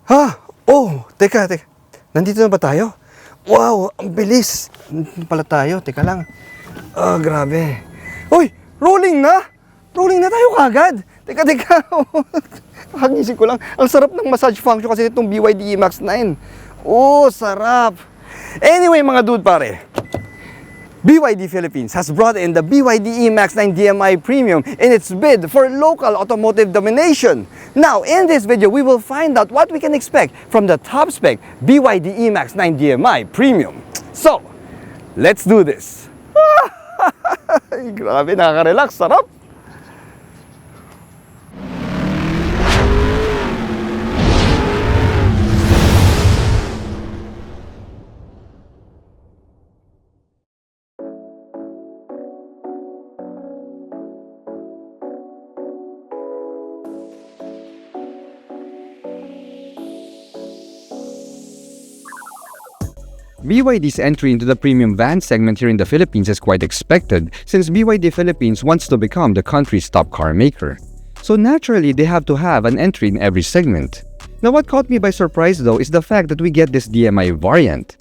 Ha? Oh, teka. Nandito na ba tayo? Wow, ang bilis. Nandito pala tayo. Teka lang. Grabe. Uy, rolling na? Rolling na tayo kagad. Teka. Nakagising ko lang. Ang sarap ng massage function kasi itong BYD EMAX9. Oh, sarap. Anyway, mga dude pare. BYD Philippines has brought in the BYD EMAX9 DMI Premium in its bid for local automotive domination. Now, in this video, we will find out what we can expect from the top-spec BYD EMAX9 DMI Premium. So, let's do this. Grabe, nakaka-relax, sarap. BYD's entry into the premium van segment here in the Philippines is quite expected since BYD Philippines wants to become the country's top car maker. So naturally, they have to have an entry in every segment. Now what caught me by surprise though is the fact that we get this DMI variant.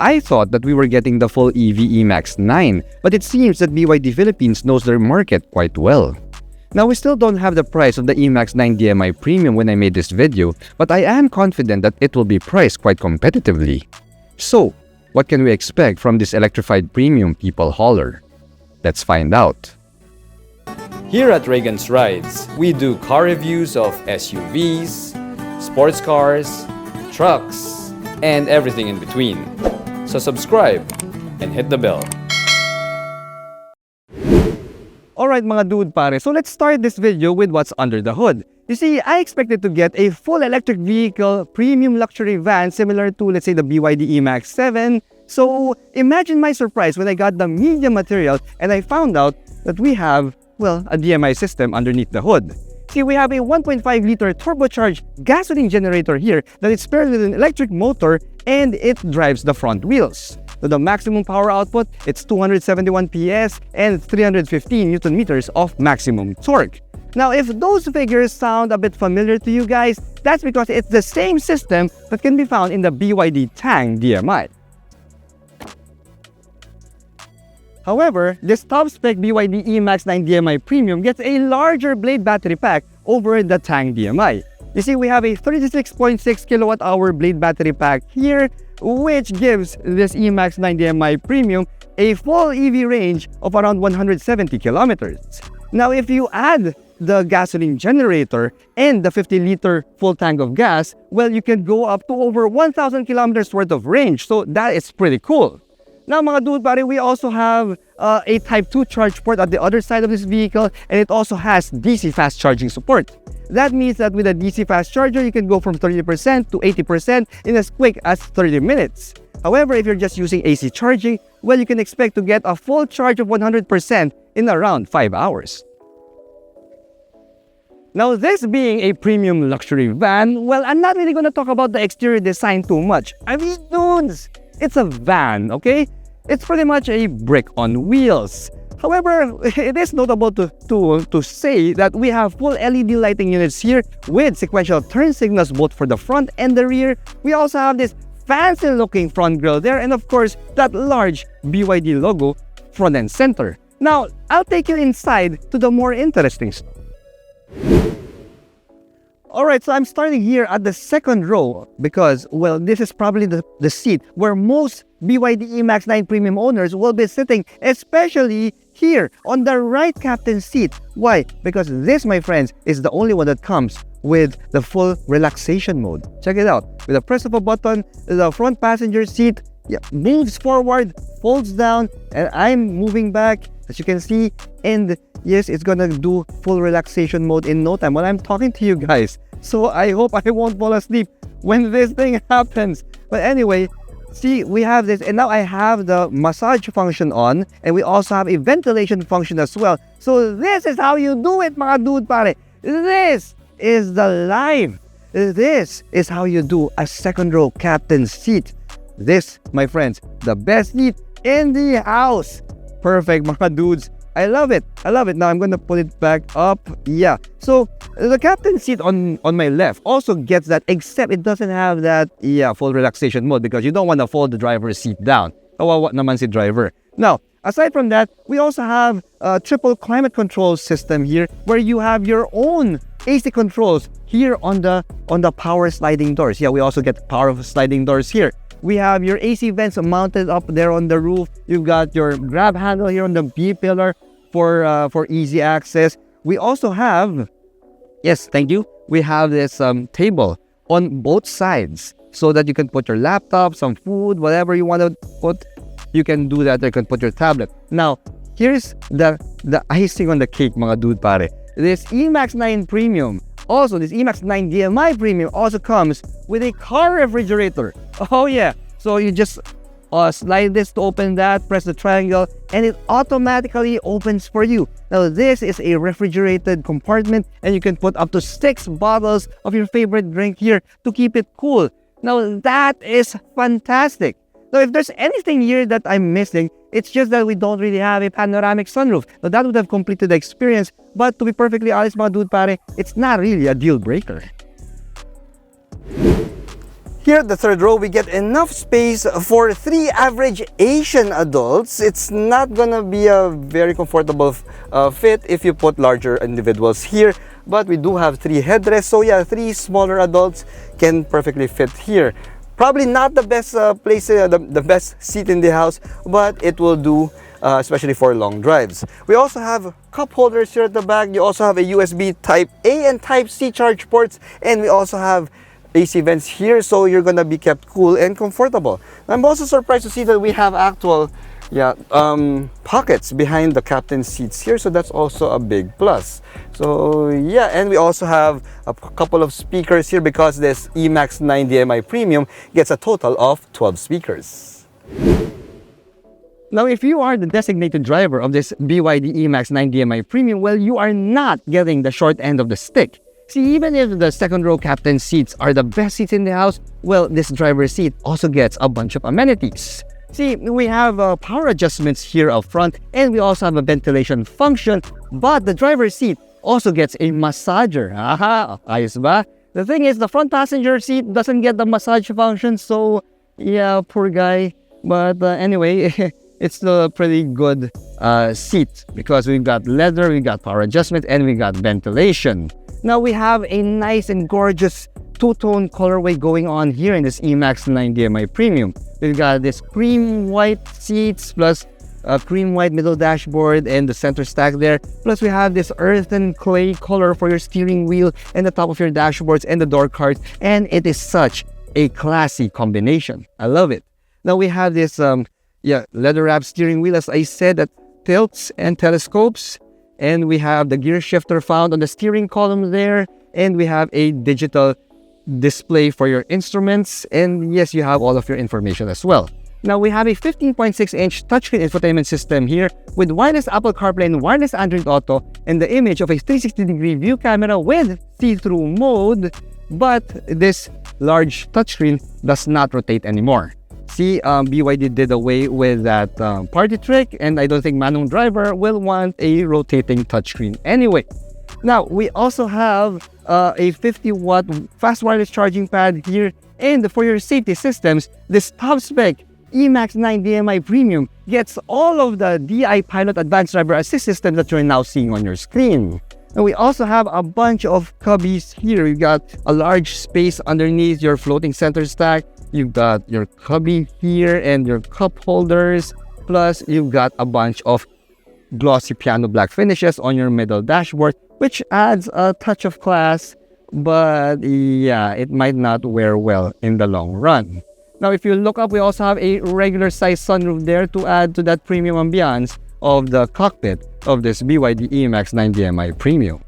I thought that we were getting the full EV EMAX9, but it seems that BYD Philippines knows their market quite well. Now we still don't have the price of the EMAX9 DMI Premium when I made this video, but I am confident that it will be priced quite competitively. So, what can we expect from this electrified premium people hauler? Let's find out. Here at Reygan's Rides, we do car reviews of SUVs, sports cars, trucks, and everything in between. So subscribe and hit the bell. Alright mga dude pare, so let's start this video with what's under the hood. You see, I expected to get a full electric vehicle premium luxury van similar to, let's say, the BYD EMAX7. So imagine my surprise when I got the medium material and I found out that we have, well, a DMI system underneath the hood. See, we have a 1.5-liter turbocharged gasoline generator here that is paired with an electric motor and it drives the front wheels. So the maximum power output, it's 271 PS and 315 Newton meters of maximum torque. Now, if those figures sound a bit familiar to you guys, that's because it's the same system that can be found in the BYD Tang DMI. However, this top-spec BYD EMAX9 DMI Premium gets a larger blade battery pack over the Tang DMI. You see, we have a 36.6 kilowatt-hour blade battery pack here, which gives this EMAX9 DMI Premium a full EV range of around 170 kilometers. Now, if you add the gasoline generator and the 50-liter full tank of gas, well, you can go up to over 1,000 kilometers worth of range. So that is pretty cool. Now, mga dude pare, we also have a Type 2 charge port at the other side of this vehicle, and it also has DC fast charging support. That means that with a DC fast charger, you can go from 30% to 80% in as quick as 30 minutes. However, if you're just using AC charging, well, you can expect to get a full charge of 100% in around 5 hours. Now, this being a premium luxury van, well, I'm not really going to talk about the exterior design too much. I mean, dudes, it's a van, okay? It's pretty much a brick on wheels. However, it is notable to say that we have full LED lighting units here with sequential turn signals both for the front and the rear. We also have this fancy looking front grille there, and of course, that large BYD logo front and center. Now, I'll take you inside to the more interesting stuff. Alright, so I'm starting here at the second row because, well, this is probably the seat where most BYD EMAX9 Premium owners will be sitting, especially here on the right captain seat. Why? Because this, my friends, is the only one that comes with the full relaxation mode. Check it out. With a press of a button, the front passenger seat moves forward, folds down, and I'm moving back, as you can see, and yes, it's gonna do full relaxation mode in no time while I'm talking to you guys. So I hope I won't fall asleep when this thing happens. But anyway, see, we have this, and now I have the massage function on, and we also have a ventilation function as well. So this is how you do it, mga dude pare. This is the life. This is how you do a second row captain seat. This, my friends, the best seat in the house. Perfect, mga dudes. I love it. I love it. Now I'm gonna put it back up. Yeah. So the captain seat on my left also gets that, except it doesn't have that full relaxation mode because you don't want to fold the driver's seat down. Kawawa naman si driver. Now, aside from that, we also have a triple climate control system here where you have your own AC controls here on the power sliding doors. Yeah, we also get power sliding doors here. We have your AC vents mounted up there on the roof. You've got your grab handle here on the B pillar for easy access. We also have, yes, thank you. We have this table on both sides so that you can put your laptop, some food, whatever you want to put. You can do that. You can put your tablet. Now, here's the icing on the cake, mga dude pare. This EMAX9 Premium, also this EMAX9 DMI Premium also comes with a car refrigerator. Oh yeah, so you just slide this to open that, press the triangle, and it automatically opens for you. Now this is a refrigerated compartment and you can put up to 6 bottles of your favorite drink here to keep it cool. Now that is fantastic. Now if there's anything here that I'm missing, it's just that we don't really have a panoramic sunroof. Now that would have completed the experience, but to be perfectly honest mga dude pare, it's not really a deal breaker. Here at the third row, we get enough space for 3 average Asian adults. It's not gonna be a very comfortable fit if you put larger individuals here, but we do have 3 headrests, so yeah, 3 smaller adults can perfectly fit here. Probably not the best place, the best seat in the house, but it will do, especially for long drives. We also have cup holders here at the back. You also have a USB Type A and Type C charge ports, and we also have AC vents here, so you're gonna be kept cool and comfortable. I'm also surprised to see that we have actual pockets behind the captain's seats here, so that's also a big plus. So yeah, and we also have a couple of speakers here because this EMAX9 DMI Premium gets a total of 12 speakers. Now, if you are the designated driver of this BYD EMAX9 DMI Premium, well, you are not getting the short end of the stick. See, even if the second row captain seats are the best seats in the house, well, this driver's seat also gets a bunch of amenities. See, we have power adjustments here up front, and we also have a ventilation function, but the driver's seat also gets a massager. Aha, ayos ba? The thing is, the front passenger seat doesn't get the massage function, so yeah, poor guy. But anyway, it's a pretty good seat because we've got leather, we've got power adjustment, and we got ventilation. Now we have a nice and gorgeous two-tone colorway going on here in this EMAX9 DMI Premium. We've got this cream white seats plus a cream white middle dashboard and the center stack there. Plus we have this earth and clay color for your steering wheel and the top of your dashboards and the door cards. And it is such a classy combination. I love it. Now we have this leather wrap steering wheel, as I said, that tilts and telescopes. And we have the gear shifter found on the steering column there. And we have a digital display for your instruments, and yes, you have all of your information as well. Now we have a 15.6-inch touchscreen infotainment system here with wireless Apple CarPlay and wireless Android Auto, and the image of a 360-degree view camera with see-through mode, but this large touchscreen does not rotate anymore. See, BYD did away with that party trick, and I don't think Manong driver will want a rotating touchscreen anyway. Now, we also have a 50-watt fast wireless charging pad here, and for your safety systems, this top-spec EMAX9 DMI Premium gets all of the DI Pilot Advanced Driver Assist system that you're now seeing on your screen. And we also have a bunch of cubbies here. We've got a large space underneath your floating center stack. You've got your cubby here and your cup holders. Plus, you've got a bunch of glossy piano black finishes on your middle dashboard, which adds a touch of class, but yeah, it might not wear well in the long run. Now, if you look up, we also have a regular size sunroof there to add to that premium ambiance of the cockpit of this BYD EMAX9 DMI Premium.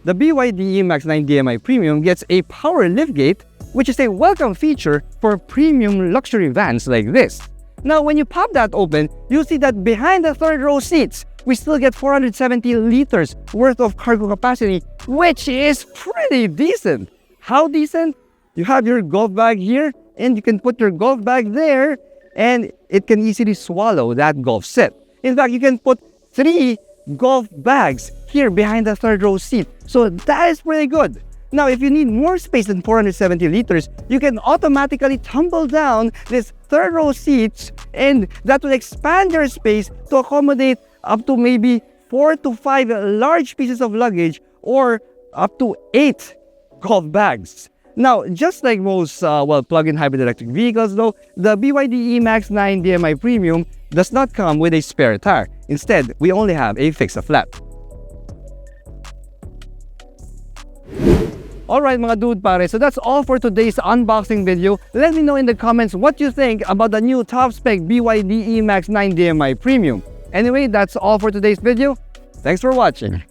The BYD EMAX9 DMI Premium gets a power liftgate, which is a welcome feature for premium luxury vans like this. Now, when you pop that open, you'll see that behind the third row seats, we still get 470 liters worth of cargo capacity, which is pretty decent. How decent? You have your golf bag here, and you can put your golf bag there, and it can easily swallow that golf set. In fact, you can put 3 golf bags here behind the third row seat. So that is pretty good. Now, if you need more space than 470 liters, you can automatically tumble down this third row seats, and that will expand your space to accommodate up to maybe 4 to 5 large pieces of luggage or up to 8 golf bags. Now, just like most plug-in hybrid electric vehicles though, the BYD EMAX9 DMI Premium does not come with a spare tire. Instead, we only have a fix-a-flat. Alright mga dude pare, so that's all for today's unboxing video. Let me know in the comments what you think about the new top-spec BYD EMAX9 DMI Premium. Anyway, that's all for today's video. Thanks for watching.